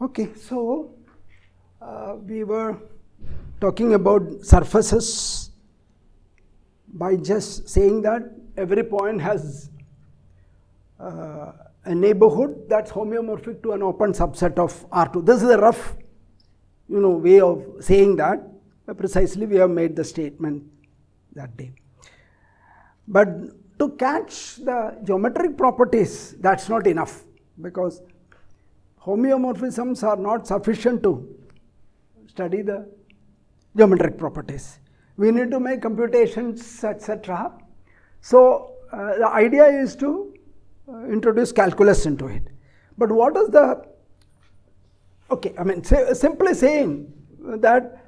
Okay, so we were talking about surfaces by just saying that every point has a neighborhood that's homeomorphic to an open subset of R2. This is a rough way of saying that. Precisely we have made the statement that day. But to catch the geometric properties, that's not enough, because homeomorphisms are not sufficient to study the geometric properties. We need to make computations, etc. So the idea is to introduce calculus into it. But what is the, simply saying that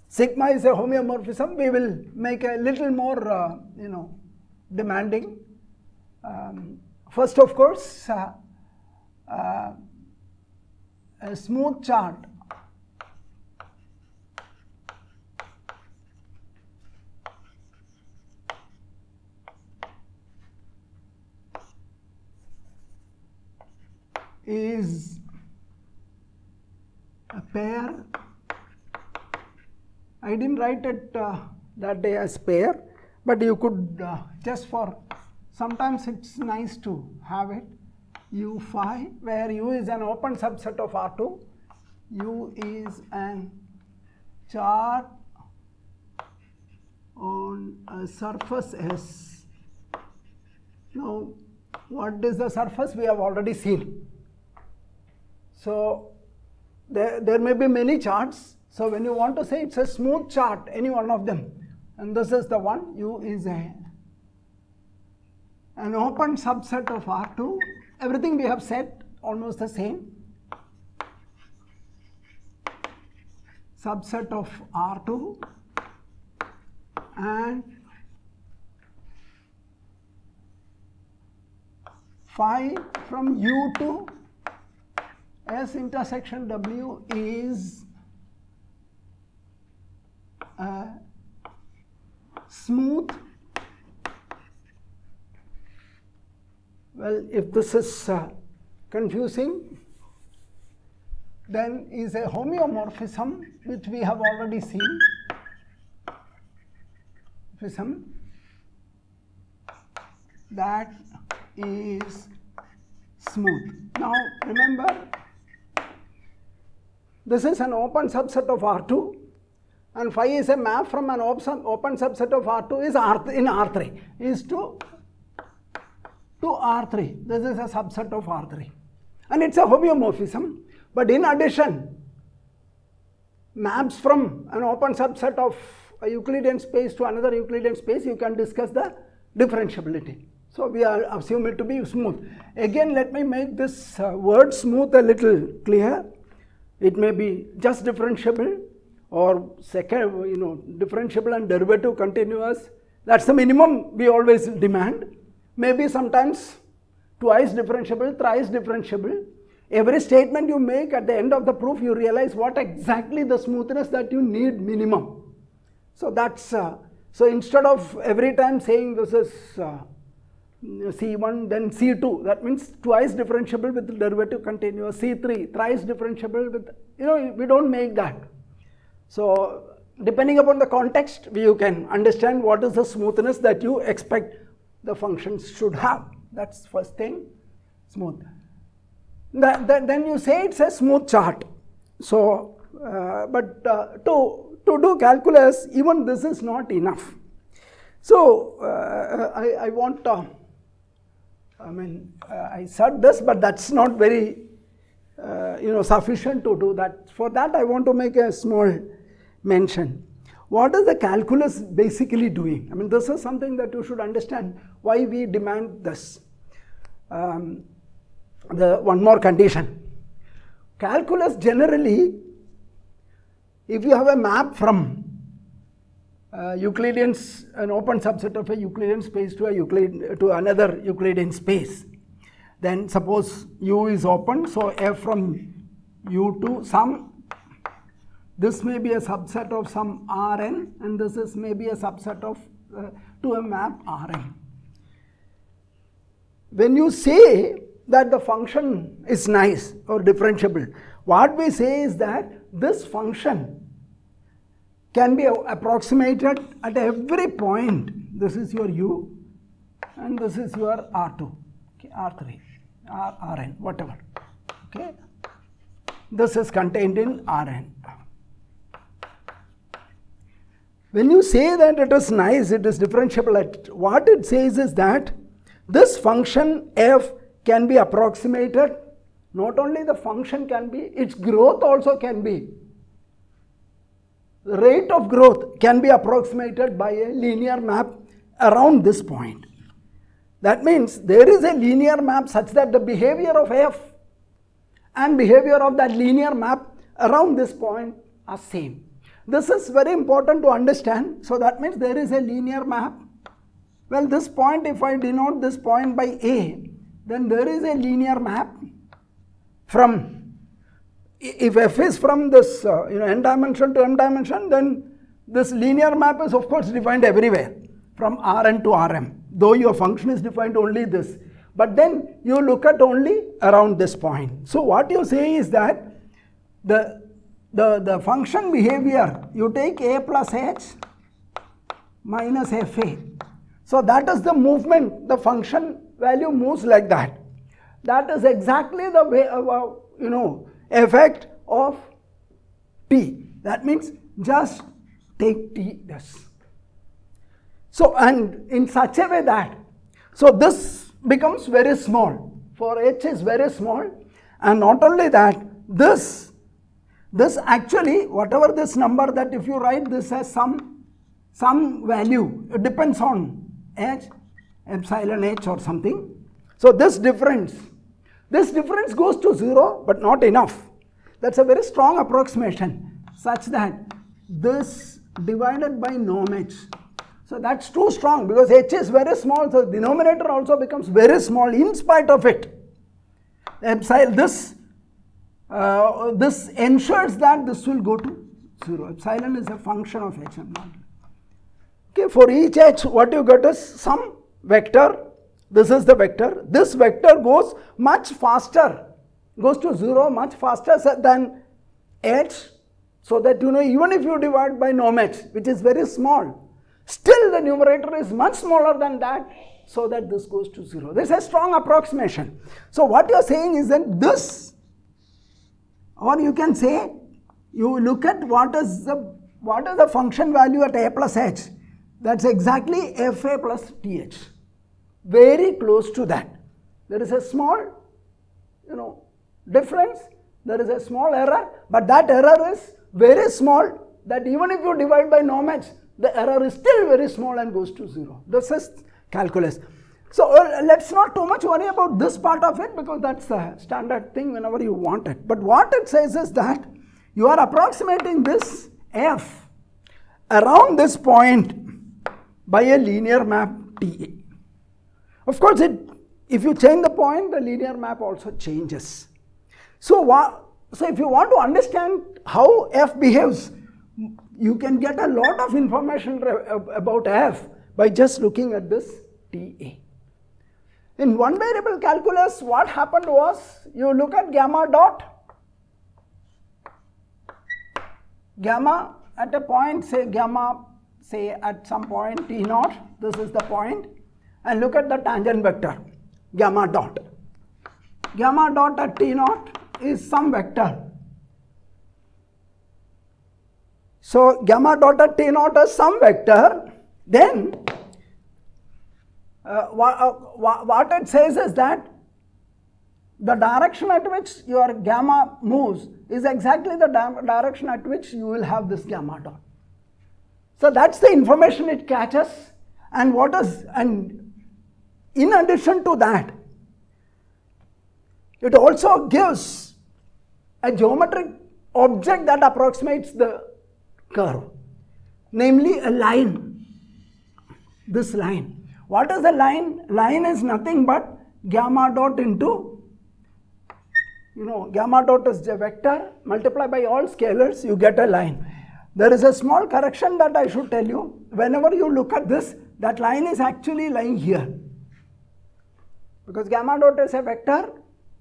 sigma is a homeomorphism, we will make a little more demanding. First, of course, a smooth chart is a pair. I didn't write it that day as pair, but you could just for, sometimes it's nice to have it, U phi, where U is an open subset of R2, U is an chart on a surface S. Now, what is the surface? We have already seen. So there may be many charts. So when you want to say it's a smooth chart, any one of them, and this is the one, U is an open subset of R2. Everything we have said almost the same. Subset of R2 and phi from U to S intersection W is smooth. Well, if this is confusing, then is a homeomorphism, which we have already seen. That is smooth. Now remember, this is an open subset of R2, and phi is a map from an open subset of R2 is in R3 is to R3. This is a subset of R3, and it's a homeomorphism. But in addition, maps from an open subset of a Euclidean space to another Euclidean space, you can discuss the differentiability. So we are assume it to be smooth. Again, let me make this word smooth a little clear. It may be just differentiable, or second, differentiable and derivative continuous. That's the minimum we always demand. Maybe sometimes twice differentiable, thrice differentiable. Every statement you make at the end of the proof, you realize what exactly the smoothness that you need minimum. So that's so instead of every time saying this is C1 then C2, that means twice differentiable with derivative continuous, C3 thrice differentiable with, we don't make that. So depending upon the context, you can understand what is the smoothness that you expect the functions should have. That's first thing, smooth. Then you say it's a smooth chart. So but to do calculus, even this is not enough. So I want I said this, but that's not very sufficient to do that. For that, I want to make a small mention. What is the calculus basically doing? This is something that you should understand why we demand this. One more condition. Calculus generally, if you have a map from an open subset of a Euclidean space to another Euclidean space, then suppose U is open, so F from U to some, this may be a subset of some Rn, and this is maybe a subset of to a map Rn. When you say that the function is nice or differentiable, What we say is that this function can be approximated at every point. This is your u and this is your R2, okay, R3, Rn, whatever. Okay, this is contained in Rn. When you say that it is nice, it is differentiable, what it says is that this function f can be approximated. Not only the function can be, its growth also can be. The rate of growth can be approximated by a linear map around this point. That means there is a linear map such that the behavior of f and behavior of that linear map around this point are same. This is very important to understand. So that means there is a linear map. Well, this point, if I denote this point by A, then there is a linear map from, if f is from this n dimension to m dimension, then this linear map is of course defined everywhere from Rn to Rm, though your function is defined only this. But then you look at only around this point. So what you say is that the function behavior, you take a plus h minus fa. So that is the movement, the function value moves like that. That is exactly the way, effect of t. That means just take t this. So, and in such a way that, so this becomes very small, for h is very small, and not only that, this actually, whatever this number, that if you write this as some value, it depends on h, epsilon h or something. So this difference goes to 0, but not enough. That's a very strong approximation, such that this divided by norm h. So that's too strong, because h is very small, so the denominator also becomes very small in spite of it. Epsilon, this ensures that this will go to 0. Epsilon is a function of h and not. Okay, for each h, what you get is some vector. This is the vector. This vector goes much faster, goes to 0 much faster than h, so that even if you divide by norm h, which is very small, still the numerator is much smaller than that, so that this goes to 0. This is a strong approximation. So what you are saying is that this, or you can say, you look at what is the function value at a plus h. That's exactly fa plus th. Very close to that. There is a small, difference. There is a small error, but that error is very small, that even if you divide by norm h, the error is still very small and goes to 0. This is calculus. So let's not too much worry about this part of it, because that's the standard thing whenever you want it. But what it says is that you are approximating this f around this point by a linear map Ta. Of course, if you change the point, the linear map also changes. So if you want to understand how f behaves, you can get a lot of information about f by just looking at this Ta. In one variable calculus, what happened was, you look at gamma dot, gamma at a point, say at some point t naught, this is the point, and look at the tangent vector, gamma dot. Gamma dot at t naught is some vector. So gamma dot at t naught is some vector. Then what it says is that the direction at which your gamma moves is exactly the direction at which you will have this gamma dot. So that's the information it catches. And in addition to that, it also gives a geometric object that approximates the curve, namely a line, this line. What is the line? Line is nothing but gamma dot into, gamma dot is a vector, multiply by all scalars, you get a line. There is a small correction that I should tell you. Whenever you look at this, that line is actually lying here. Because gamma dot is a vector,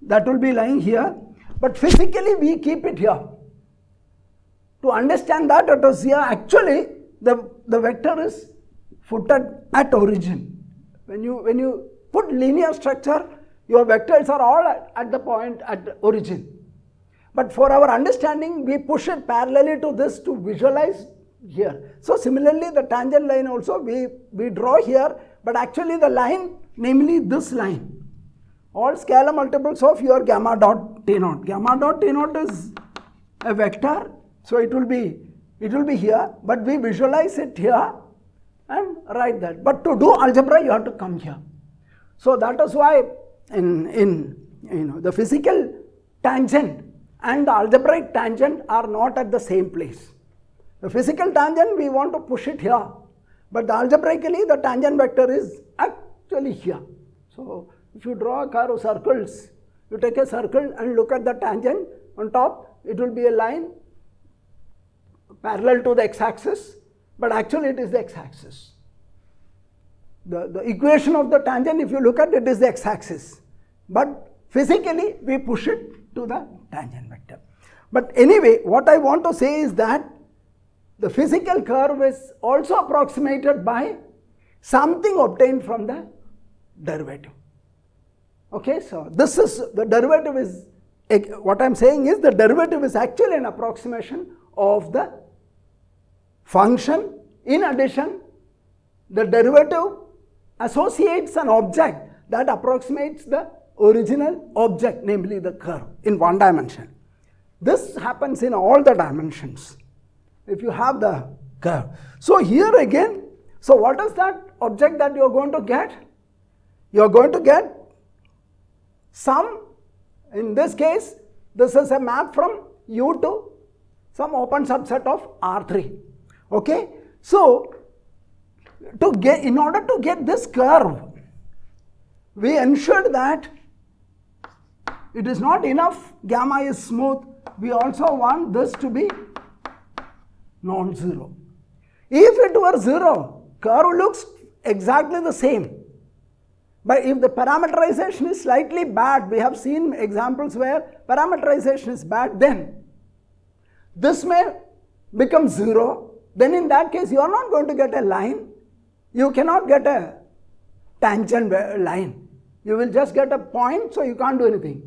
that will be lying here. but physically we keep it here. To understand that it is here, actually the vector is footed at origin. When you put linear structure, your vectors are all at the point at origin. But for our understanding, we push it parallelly to this to visualize here. So similarly, the tangent line also we draw here, but actually the line, namely this line, all scalar multiples of your gamma dot T naught. Gamma dot T naught is a vector, so it will be here, but we visualize it here and write that. But to do algebra, you have to come here. So that is why in the physical tangent and the algebraic tangent are not at the same place. The physical tangent, we want to push it here, but the algebraically the tangent vector is actually here. So if you draw a curve of circles, you take a circle and look at the tangent on top, it will be a line parallel to the x-axis, but actually it is the x-axis. The equation of the tangent, if you look at it, is the x-axis, but physically we push it to the tangent vector. But anyway, what I want to say is that the physical curve is also approximated by something obtained from the derivative. Okay, so this is the derivative is, what I am saying is the derivative is actually an approximation of the function. In addition, the derivative associates an object that approximates the original object, namely the curve, in one dimension. This happens in all the dimensions if you have the curve. So here again, so what is that object that you are going to get? You are going to get some, in this case, this is a map from U to some open subset of R3. Okay, so in order to get this curve, we ensured that it is not enough gamma is smooth, we also want this to be non-zero. If it were zero, curve looks exactly the same. But if the parameterization is slightly bad, we have seen examples where parameterization is bad, then this may become zero. Then in that case, you are not going to get a line. You cannot get a tangent line. You will just get a point, so you can't do anything.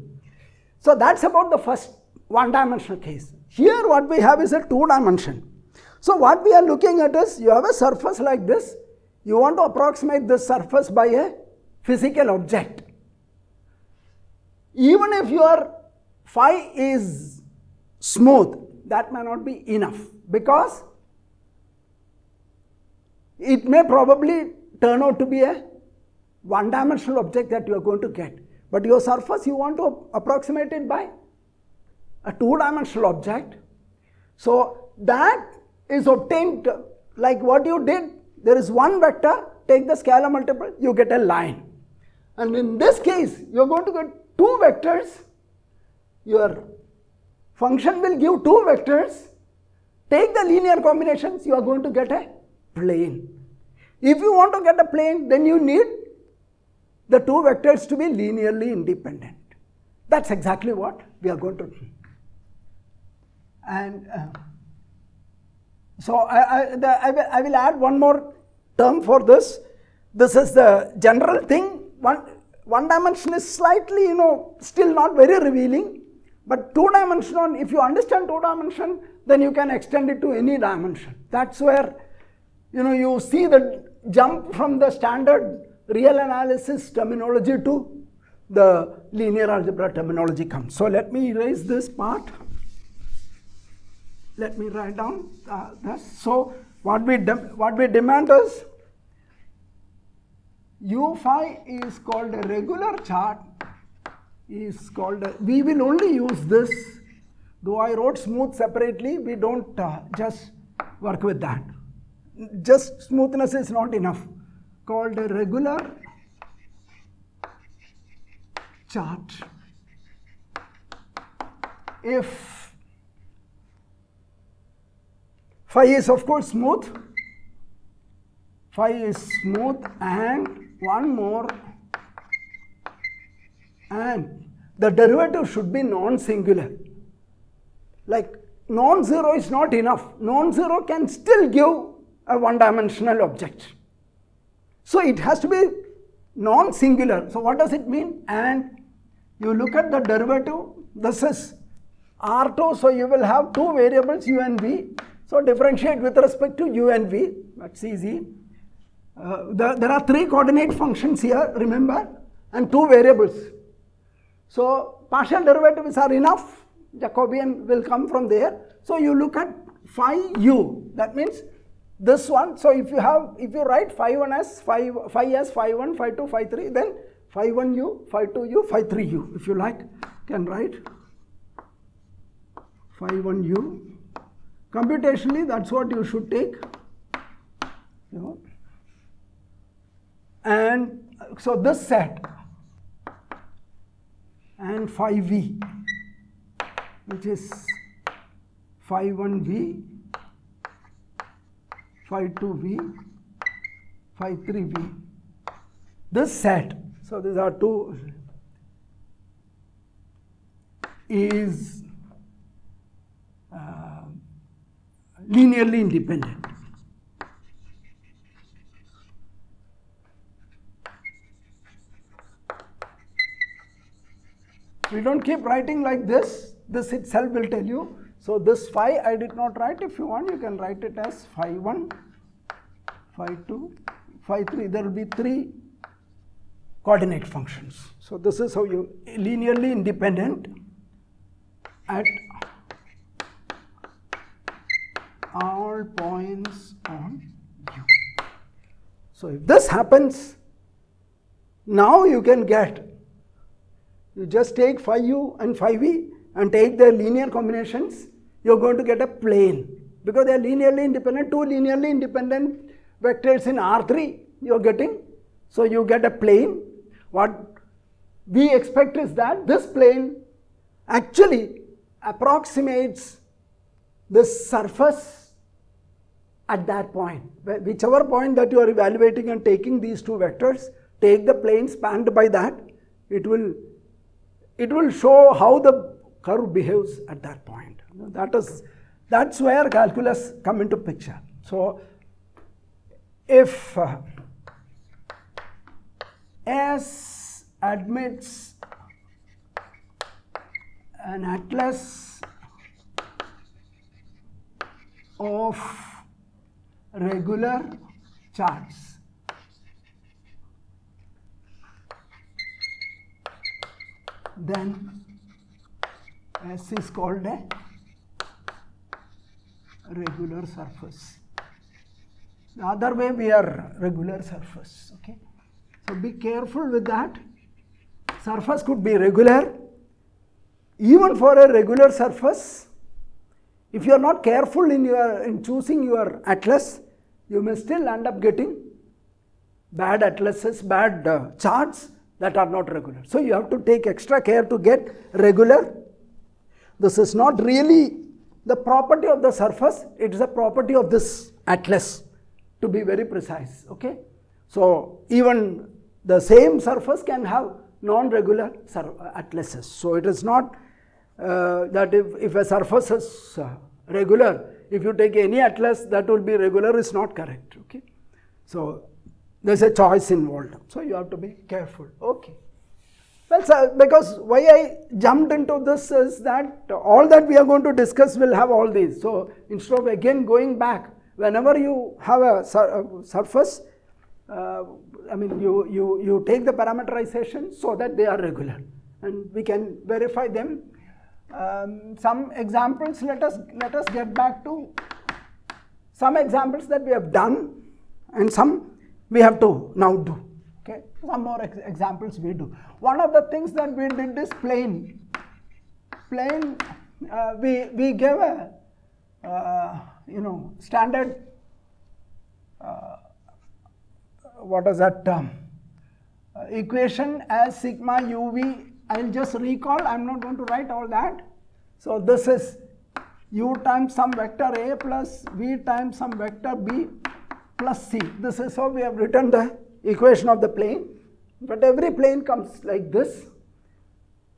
So that's about the first one-dimensional case. Here what we have is a two-dimension. So what we are looking at is, you have a surface like this. You want to approximate this surface by a physical object. Even if your phi is smooth, that may not be enough, because it may probably turn out to be a one-dimensional object that you are going to get. But your surface, you want to approximate it by a two-dimensional object. So that is obtained like what you did. There is one vector, take the scalar multiple, you get a line. And in this case, you are going to get two vectors. Your function will give two vectors. Take the linear combinations, you are going to get a plane. If you want to get a plane, then you need the two vectors to be linearly independent. That's exactly what we are going to do. And so I will add one more term for this. This is the general thing. One dimension is slightly, still not very revealing. But two-dimensional, if you understand two-dimension, then you can extend it to any dimension. That's where, you see the jump from the standard real analysis terminology to the linear algebra terminology comes. So let me erase this part. Let me write down this. So what we demand is U phi is called a regular chart. We will only use this. Though I wrote smooth separately, we don't just work with that. Just smoothness is not enough. Called a regular chart. If phi is of course smooth, and one more, and the derivative should be non-singular. Like non-zero is not enough. Non-zero can still give a one-dimensional object. So it has to be non-singular. So what does it mean? And you look at the derivative, this is R2, so you will have two variables u and v. So differentiate with respect to u and v, that's easy. There are three coordinate functions here, remember, and two variables. So partial derivatives are enough, Jacobian will come from there. So you look at phi u, that means this one. So if you write phi 1 as phi 1, phi 2, phi 3, then phi 1 u, phi 2 u, phi 3 u, if you like, can write phi 1 u. Computationally, that's what you should take. And so this set and phi v, which is phi 1 v, phi 2 v, phi 3 v. This set, so these are two, is linearly independent. We don't keep writing like this. This itself will tell you. So this phi I did not write. If you want, you can write it as phi 1, phi 2, phi 3. There will be three coordinate functions. So this is how you linearly independent at all points on U. So if this happens, now you can get, you just take phi u and phi v and take their linear combinations, you're going to get a plane. Because they are linearly independent, two linearly independent vectors in R3 you're getting. So you get a plane. What we expect is that this plane actually approximates this surface at that point. Whichever point that you are evaluating and taking these two vectors, take the plane spanned by that, it will show how the curve behaves at that point. That's where calculus come into picture. So if S admits an atlas of regular charts, then S is called a regular surface. The other way we are regular surface. Okay, so be careful with that. Surface could be regular. Even for a regular surface, if you are not careful in choosing your atlas, you may still end up getting bad atlases, bad charts that are not regular. So you have to take extra care to get regular. This is not really the property of the surface, it is a property of this atlas, to be very precise. Okay, so even the same surface can have non-regular atlases. So it is not that if a surface is regular, if you take any atlas that will be regular, is not correct. Okay, so there's a choice involved, so you have to be careful. Okay, well, sir, because why I jumped into this is that all that we are going to discuss will have all these. So instead of again going back, whenever you have a surface, I mean you take the parameterization so that they are regular, and we can verify them. Some examples, let us get back to some examples that we have done, and some we have to now do. Okay, some more examples we do. One of the things that we did is plane. We gave a standard what is that term? Equation as sigma uv. I'll just recall, I'm not going to write all that. So this is u times some vector a plus v times some vector b plus c. This is how we have written the equation of the plane. But every plane comes like this.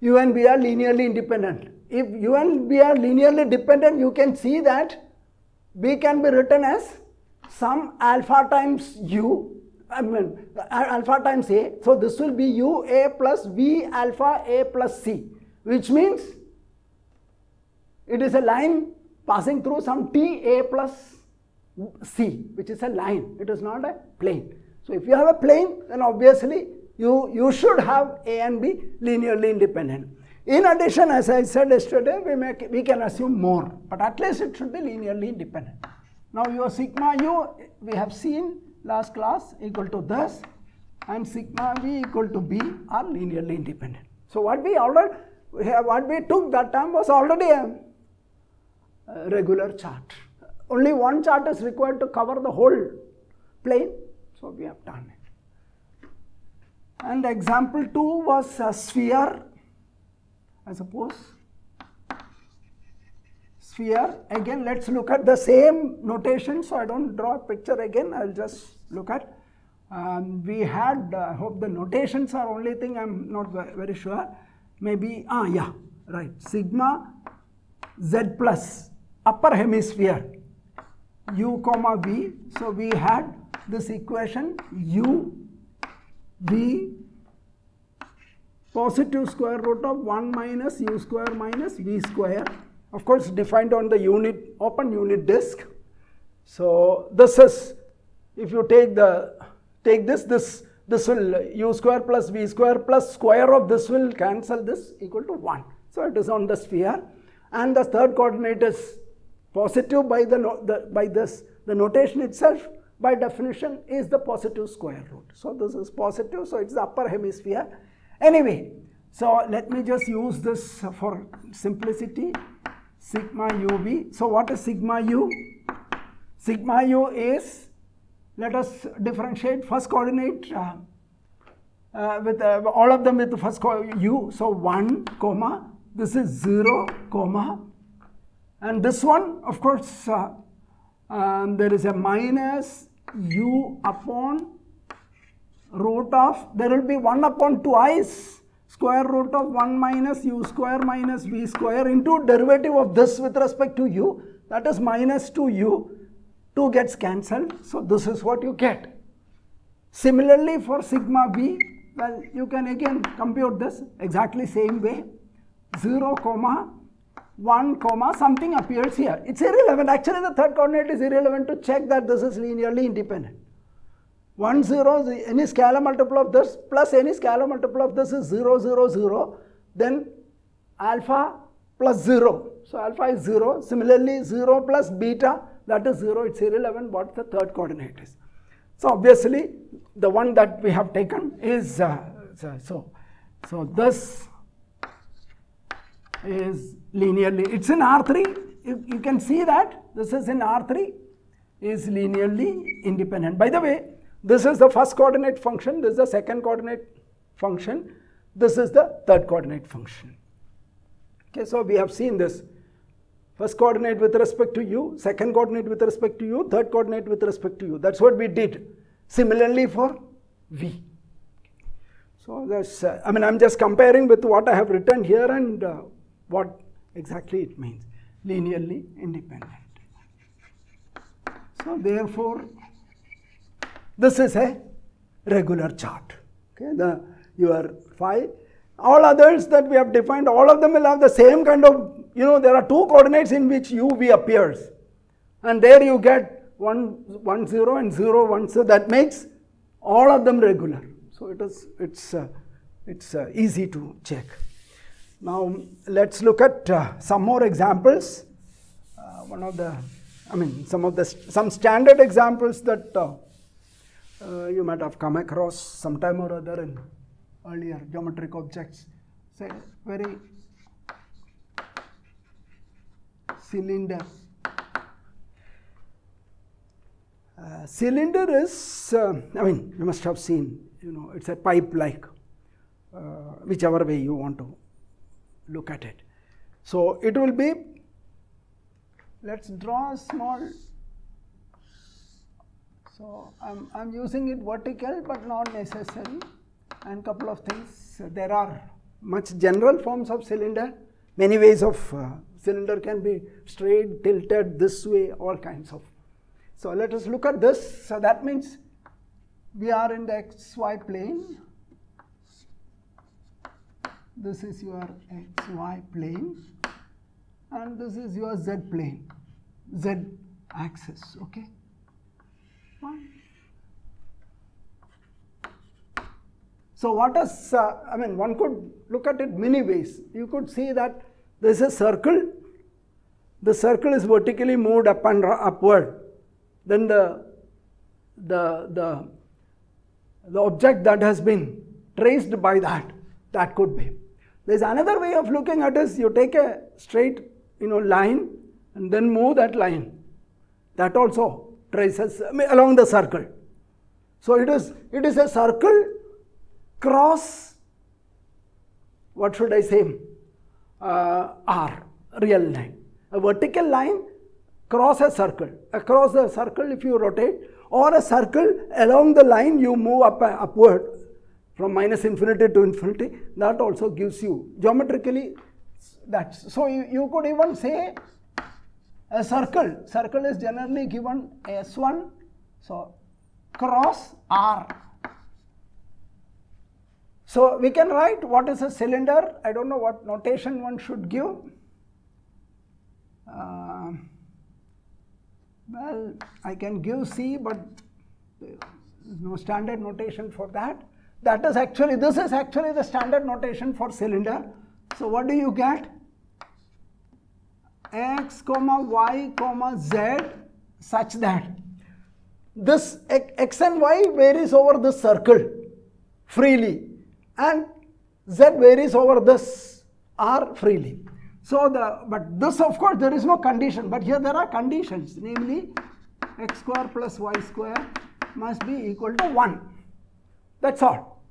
U and B are linearly independent. If U and B are linearly dependent, you can see that B can be written as some alpha times U, alpha times A. So this will be U A plus V alpha A plus C, which means it is a line passing through some T A plus C, which is a line. It is not a plane. So if you have a plane, then obviously you should have A and B linearly independent. In addition, as I said yesterday, we can assume more, but at least it should be linearly independent. Now your sigma U, we have seen last class, equal to this, and sigma V equal to B are linearly independent. So what we took that time was already a regular chart. Only one chart is required to cover the whole plane, so we have done it. And example 2 was a sphere, I suppose. Sphere, again let's look at the same notation, so I don't draw a picture again, I'll just look at. We had, I hope the notations are only thing, I'm not very sure. Maybe, yeah, right, sigma Z plus upper hemisphere U comma V. So we had this equation U V positive square root of 1 minus U square minus V square, of course defined on the unit, open unit disk. So this is, if you take this will U square plus V square plus square of this will cancel this, equal to 1. So it is on the sphere, and the third coordinate is positive by the notation itself by definition is the positive square root. So this is positive, so it's the upper hemisphere. Anyway, so let me just use this for simplicity, sigma UV. So what is sigma U? Sigma U is, let us differentiate first coordinate with all of them with the first U. So 1 comma, this is 0 comma, and this one, of course, there is a minus U upon root of, there will be 1 upon twice square root of 1 minus U square minus V square into derivative of this with respect to U, that is minus 2U, 2 gets cancelled, so this is what you get. Similarly for sigma V, well, you can again compute this exactly same way, 0 comma 1 comma something appears here. It's irrelevant, actually the third coordinate is irrelevant to check that this is linearly independent. 1 0, any scalar multiple of this plus any scalar multiple of this is 0 0 0, then alpha plus 0, so alpha is 0. Similarly 0 plus beta, that is 0, it's irrelevant what the third coordinate is. So obviously the one that we have taken is so this is linearly, it's in R3, you can see that this is in R3, is linearly independent. By the way, this is the first coordinate function, this is the second coordinate function, this is the third coordinate function. Okay, so we have seen this. First coordinate with respect to U, second coordinate with respect to U, third coordinate with respect to U. That's what we did. Similarly for V. So that's, I'm just comparing with what I have written here and what exactly it means. Linearly independent. So therefore, this is a regular chart. Okay, your phi. All others that we have defined, all of them will have the same kind of, there are two coordinates in which U, V appears. And there you get 1, 0 and 0, 1. So that makes all of them regular. So it's easy to check. Now let's look at some more examples. Some standard examples that you might have come across sometime or other in earlier geometric objects. Say very cylinder. Cylinder is, you must have seen, it's a pipe like, whichever way you want to look at it. So it will be, let's draw a small, so I'm using it vertical but not necessary, and couple of things. There are much general forms of cylinder. Many ways of cylinder can be straight, tilted, this way, all kinds of. So let us look at this. So that means we are in the xy plane. This is your xy plane and this is your z plane, z axis, okay. Fine. So what is, I mean, one could look at it many ways. You could see that there is a circle. The circle is vertically moved up and upward. Then the object that has been traced by that could be. There is another way of looking at it is you take a straight, line and then move that line. That also traces along the circle. So it is a circle cross, what should I say, R, real line. A vertical line cross a circle. Across the circle if you rotate, or a circle along the line you move upward from minus infinity to infinity, that also gives you geometrically that. So you could even say a circle. Circle is generally given S1, so cross R. So we can write what is a cylinder. I don't know what notation one should give. Well, I can give C, but there is no standard notation for that. This is actually the standard notation for cylinder. So what do you get? X, Y, Z such that this X and Y varies over this circle freely and Z varies over this R freely. So but this, of course, there is no condition, but here there are conditions, namely x square plus y square must be equal to 1. That's all.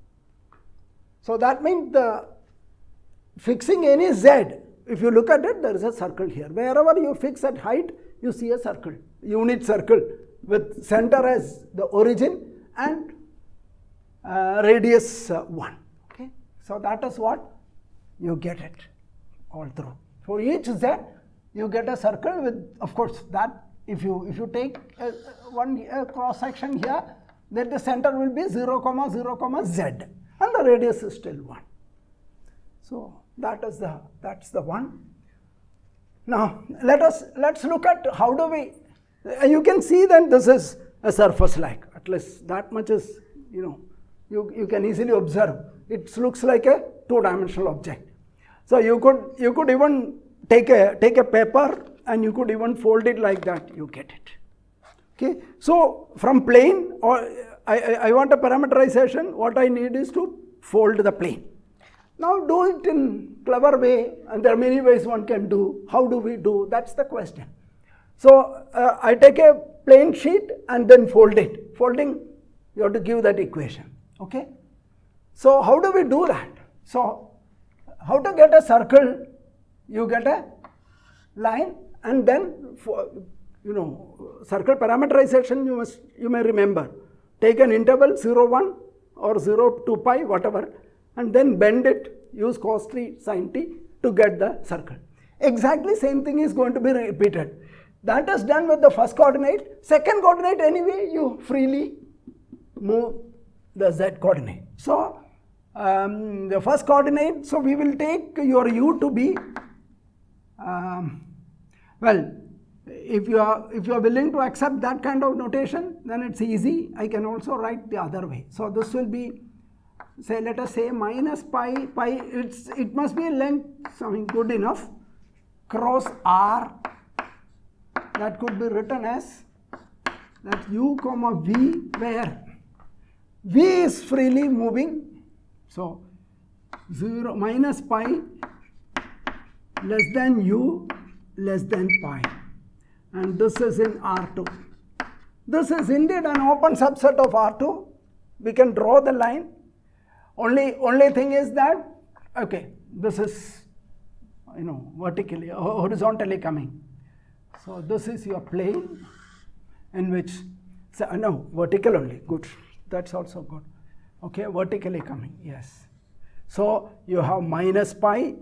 So that means fixing any Z, if you look at it, there is a circle here. Wherever you fix at height, you see a circle, unit circle with center as the origin and radius 1. Okay, so that is what you get it all through. For each Z, you get a circle with, of course, that if you take one cross section here, then the center will be 0, 0, Z, and the radius is still 1. So that's the one. Now let's look at how do we. You can see that this is a surface-like. At least that much is, you can easily observe. It looks like a two-dimensional object. So you could even take a paper and you could even fold it like that. You get it. Okay. So from plane, or I want a parameterization. What I need is to fold the plane. Now do it in clever way, and there are many ways one can do. How do we do? That's the question. So I take a plain sheet and then fold it. Folding, you have to give that equation. Okay. So how do we do that? So how to get a circle? You get a line, and then circle parameterization you may remember. Take an interval 0, 1 or 0, 2 pi, whatever, and then bend it, use cos t sin t to get the circle. Exactly same thing is going to be repeated. That is done with the first coordinate. Second coordinate, anyway, you freely move the z coordinate. So the first coordinate, so we will take your u to be, well, if you are willing to accept that kind of notation, then it's easy. I can also write the other way. So this will be, say, let us say minus pi, it must be a length, something good enough, cross r, that could be written as that u comma v, where v is freely moving. So 0 minus pi less than u less than pi, and this is in R2. This is indeed an open subset of R2. We can draw the line. Only thing is that, okay, this is vertically, horizontally coming. So this is your plane in which, no, vertical only, good, that's also good. Okay, vertically coming, yes. So you have minus pi,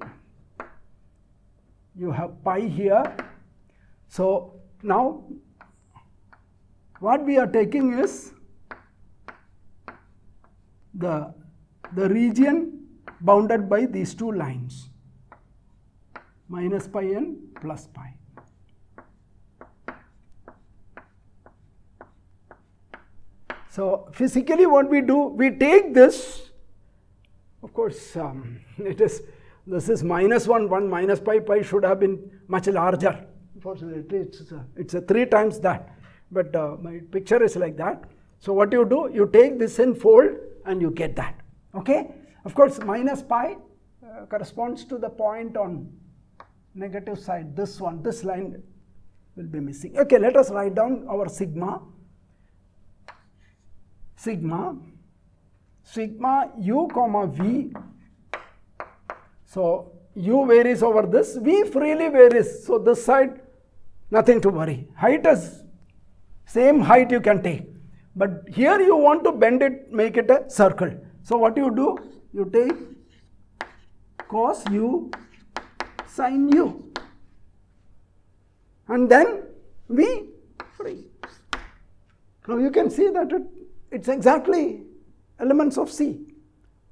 you have pi here. So now what we are taking is the region bounded by these two lines, minus pi and plus pi. So physically what we do, we take this, of course this is minus 1, 1 minus pi, pi should have been much larger. Unfortunately it's a 3 times that, but my picture is like that. So what you do, you take this in fold and you get that, okay. Of course minus pi corresponds to the point on negative side, this one, this line will be missing. Okay, let us write down our sigma u comma v. So u varies over this, v freely varies, so this side nothing to worry. Height is same height you can take, but here you want to bend it, make it a circle. So what you do, you take cos u sin u and then v free. Now you can see that it's exactly elements of C,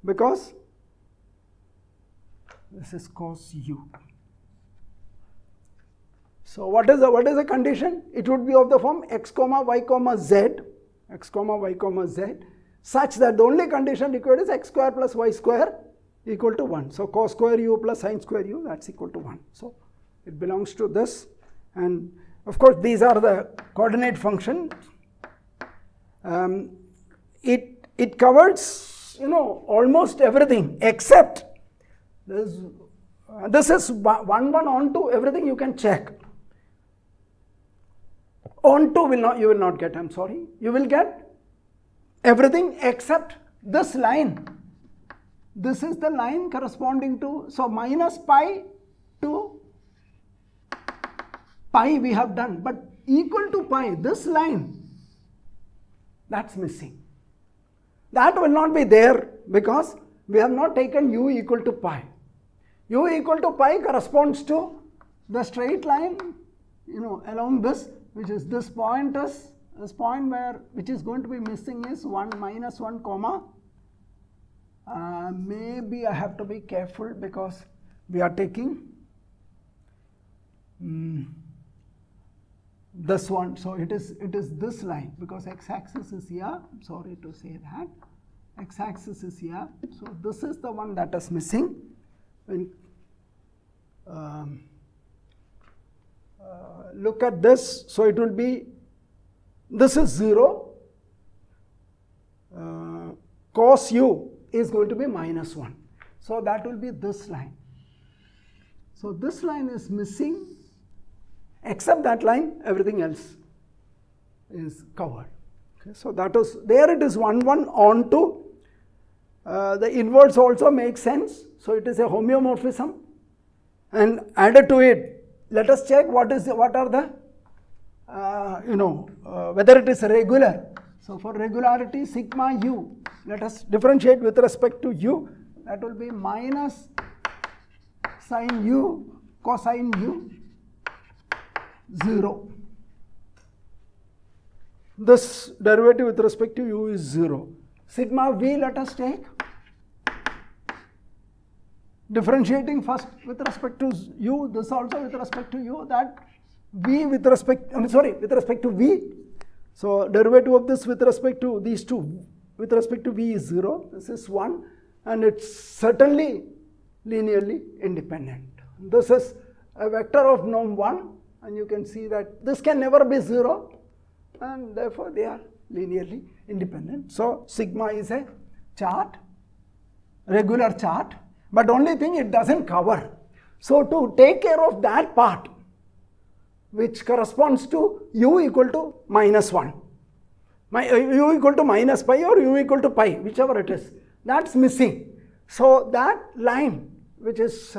because this is cos u. So what is the condition? It would be of the form x comma y comma z, such that the only condition required is x square plus y square equal to 1. So cos square u plus sin square u, that's equal to 1. So it belongs to this, and of course these are the coordinate functions. It covers, almost everything except this is 1 onto everything you can check. Onto you will not get, I'm sorry. You will get everything except this line. This is the line corresponding to, so minus pi to pi we have done, but equal to pi, this line, that's missing. That will not be there because we have not taken u equal to pi. U equal to pi corresponds to the straight line, along this, which is this point where, which is going to be missing is 1 minus 1 comma. Maybe I have to be careful because we are taking this one, so it is this line, because x-axis is here, I'm sorry to say that, x-axis is here, so this is the one that is missing. When look at this, so it will be, this is 0, cos u is going to be minus 1, so that will be this line. So this line is missing, except that line, everything else is covered. Okay, so that is, there it is 1, 1 onto, the inverse also makes sense, so it is a homeomorphism, and added to it, let us check what are the, whether it is regular. So for regularity, sigma u, let us differentiate with respect to u, that will be minus sin u cosine u 0. This derivative with respect to u is 0. Sigma v, let us take, differentiating first with respect to u, this also with respect to u, that v with respect, with respect to v. So derivative of this with respect to these two, with respect to v is 0, this is 1, and it's certainly linearly independent. This is a vector of norm 1, and you can see that this can never be 0, and therefore they are linearly independent. So sigma is a chart, regular chart, but only thing it doesn't cover. So to take care of that part, which corresponds to u equal to minus 1, u equal to minus pi or u equal to pi, whichever it is, that's missing. So that line, which is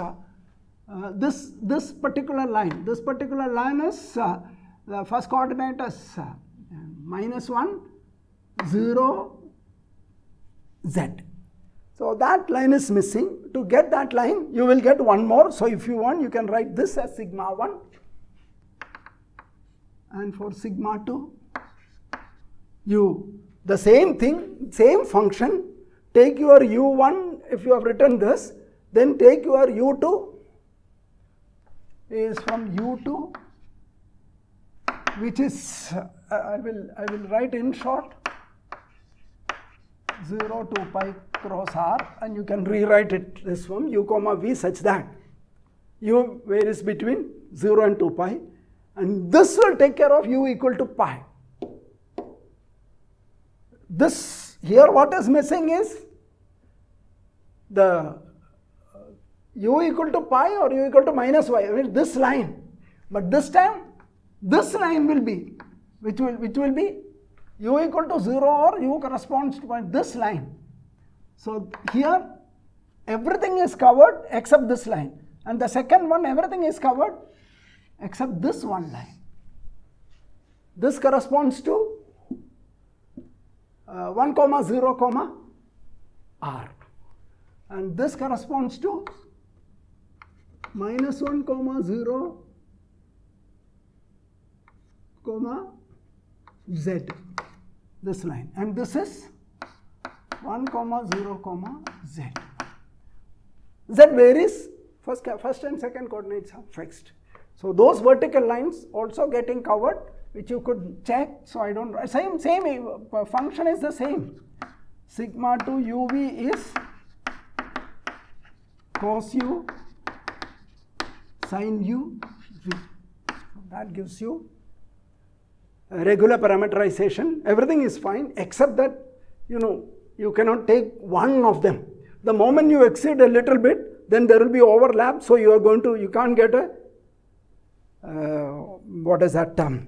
this particular line is the first coordinate is minus 1, 0, z. So that line is missing. To get that line, you will get one more. So if you want, you can write this as sigma 1. And for sigma 2, the same thing, same function, take your u1, if you have written this, then take your u2 is from u2, which is, I will write in short, 0 to pi cross r, and you can rewrite it this form, u comma v, such that u varies between 0 and 2 pi, and this will take care of u equal to pi. This here, what is missing is the u equal to pi or u equal to minus y, I mean this line. But this time, this line will be, which will be u equal to 0 or u corresponds to this line. So here, everything is covered except this line. And the second one, everything is covered except this one line. This corresponds to 1 comma 0 comma r. And this corresponds to minus 1 comma 0 comma z, this line, and this is 1 comma 0 comma z. Z varies, first and second coordinates are fixed. So those vertical lines also getting covered, which you could check. So I don't, same function is the same. Sigma 2 uv is cos u sin u v. So that gives you a regular parameterization. Everything is fine except that you cannot take one of them. The moment you exceed a little bit, then there will be overlap. So you can't get a what is that term?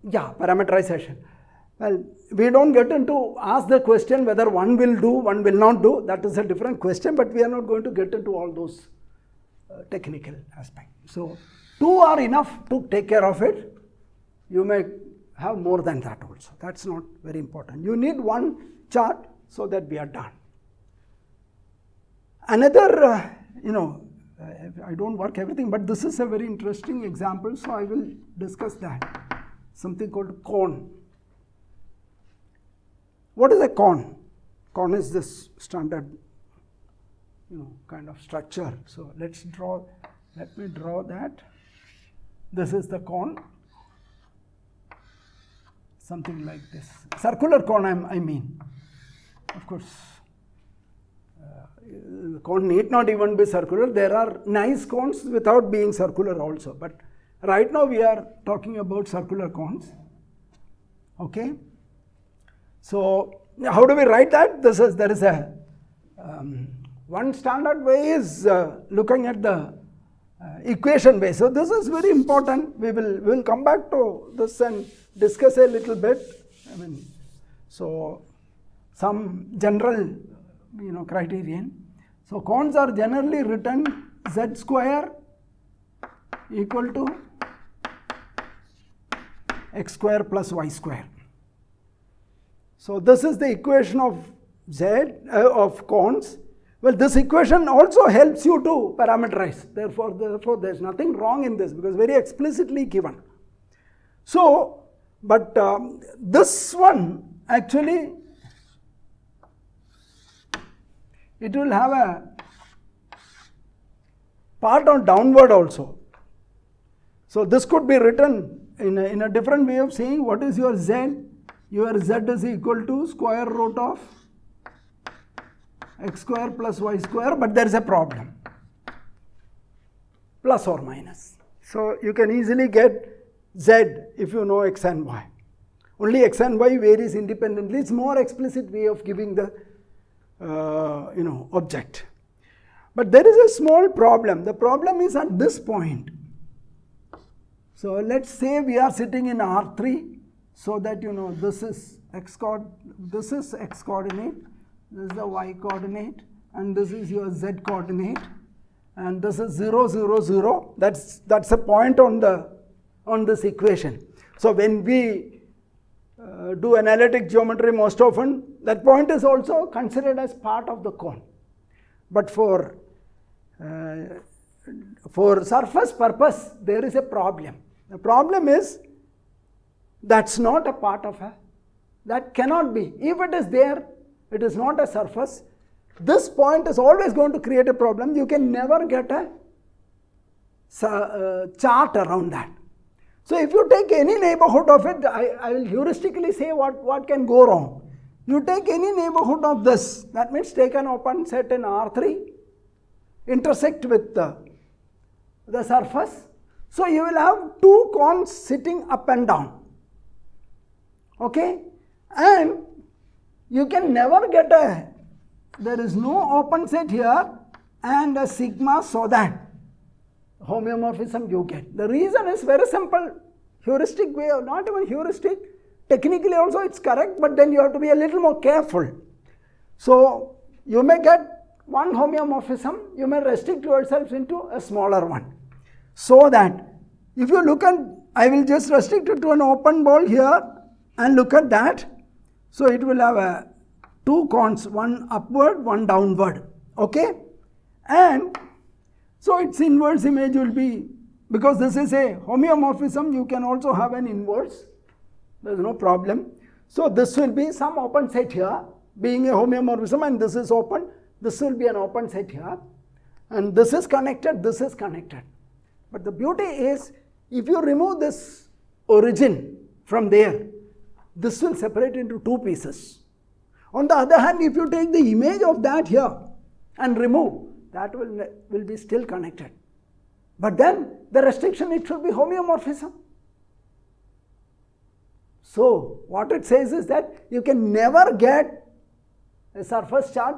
Parameterization. Well, we don't get into ask the question whether one will do, one will not do. That is a different question, but we are not going to get into all those technical aspects. So 2 are enough to take care of it. You may have more than that also. That's not very important. You need one chart so that we are done. Another, I don't work everything, but this is a very interesting example, so I will discuss that. Something called cone. What is a cone? Cone is this standard, kind of structure. So let me draw that. This is the cone. Something like this. Circular cone, I mean. Of course, the cone need not even be circular. There are nice cones without being circular also. But right now we are talking about circular cones. Okay. So how do we write that? There is a one standard way is looking at the equation way. So this is very important. We will come back to this and discuss a little bit. So some general criterion. So cones are generally written z square equal to x square plus y square. So this is the equation of of cones. Well, this equation also helps you to parameterize. Therefore there is nothing wrong in this because very explicitly given. So, but this one actually, it will have a part on downward also. So this could be written in a different way of saying what is your z. Your z is equal to square root of x square plus y square, but there is a problem, plus or minus. So you can easily get z if you know x and y. Only x and y varies independently. It's more explicit way of giving the object. But there is a small problem. The problem is at this point. So let's say we are sitting in R3, so that this is x coordinate, this is the y coordinate, and this is your z coordinate, and this is 0, 0, 0. That's a point on this equation. So when we do analytic geometry most often, that point is also considered as part of the cone. But for surface purpose, there is a problem. The problem is that's not a part of a, that cannot be. If it is there, it is not a surface. This point is always going to create a problem. You can never get a chart around that. So if you take any neighborhood of it, I will heuristically say what can go wrong. You take any neighborhood of this, that means take an open set in R3, intersect with the surface. So you will have two cones sitting up and down. Okay? And you can never get there is no open set here and a sigma, so that homeomorphism you get. The reason is very simple, heuristic way, or not even heuristic, technically also it's correct, but then you have to be a little more careful. So you may get one homeomorphism, you may restrict yourself into a smaller one. So that if you look at, I will just restrict it to an open ball here and look at that. So it will have two cones, one upward, one downward. Okay? And so its inverse image will be, because this is a homeomorphism, you can also have an inverse. There is no problem. So this will be some open set here, being a homeomorphism, and this is open. This will be an open set here. And this is connected, this is connected. But the beauty is, if you remove this origin from there, this will separate into two pieces. On the other hand, if you take the image of that here and remove, that will be still connected. But then the restriction, it should be homeomorphism. So what it says is that you can never get a surface chart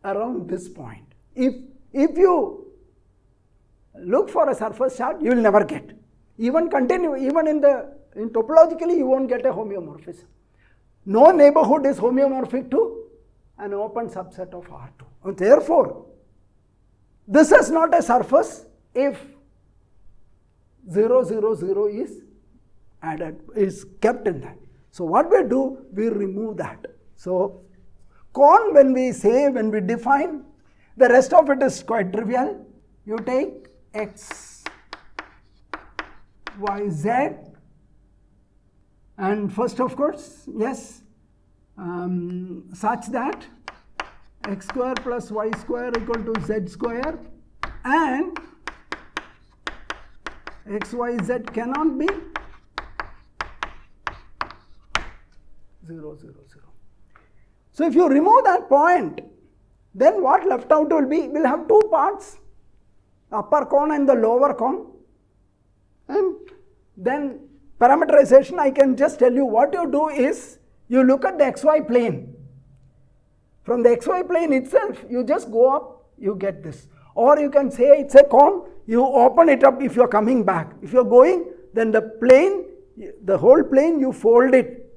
around this point. If you look for a surface chart, you will never get. Even in topologically, you won't get a homeomorphism. No neighborhood is homeomorphic to an open subset of R2. And therefore, this is not a surface if 0, 0, 0 is added, is kept in that. So what we do, we remove that. So cone, when we define, the rest of it is quite trivial. You take x, y, z, and first of course, yes, such that x square plus y square equal to z square, and x, y, z cannot be 0, 0, 0. So if you remove that point, then what left out will be, we'll have two parts, upper cone and the lower cone. And then parameterization, I can just tell you, what you do is, you look at the xy plane. From the xy plane itself, you just go up, you get this. Or you can say it's a cone, you open it up if you're coming back. If you're going, then the plane, the whole plane, you fold it,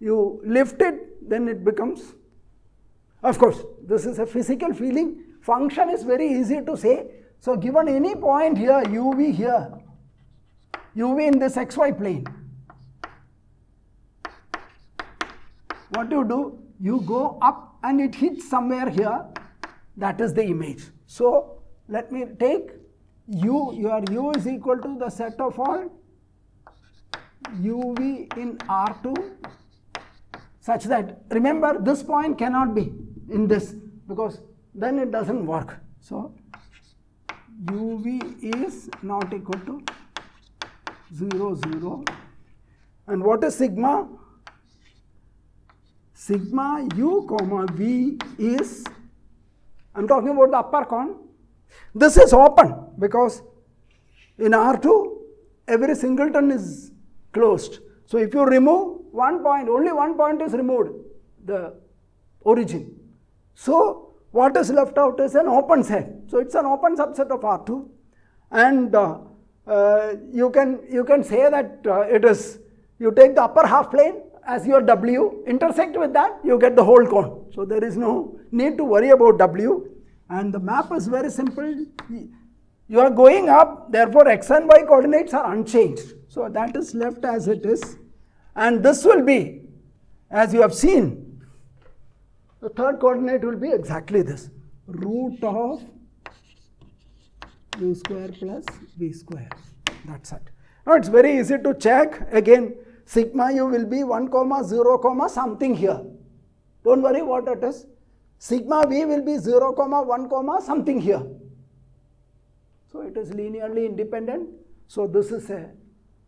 you lift it, then it becomes, of course, this is a physical feeling. Function is very easy to say. So given any point here, uv here, uv in this xy plane, what you do, you go up and it hits somewhere here, that is the image. So let me take u, your u is equal to the set of all uv in R2, such that, remember, this point cannot be in this, because then it doesn't work. So uv is not equal to 0, 0. And what is sigma? Sigma u comma v is, I'm talking about the upper cone. This is open because in R2, every singleton is closed. So if you remove one point, only one point is removed, the origin. So what is left out is an open set. So it's an open subset of R2. And you can say that it is, you take the upper half plane as your W, intersect with that, you get the whole cone. So there is no need to worry about W. And the map is very simple. You are going up, therefore x and y coordinates are unchanged. So that is left as it is. And this will be as you have seen, the third coordinate will be exactly this, root of u square plus v square. That's it. Now it's very easy to check. Again, sigma u will be 1 comma 0 comma something here. Don't worry what it is. Sigma v will be 0 comma 1 comma something here. So it is linearly independent. So this is a,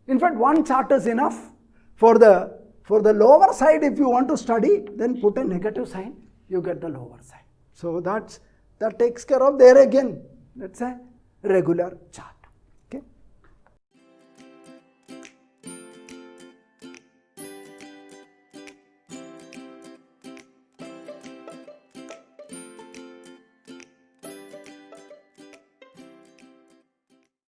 in fact one chart is enough. For the lower side, if you want to study, then put a negative sign, you get the lower side. So that takes care of, there again, that's a regular chart.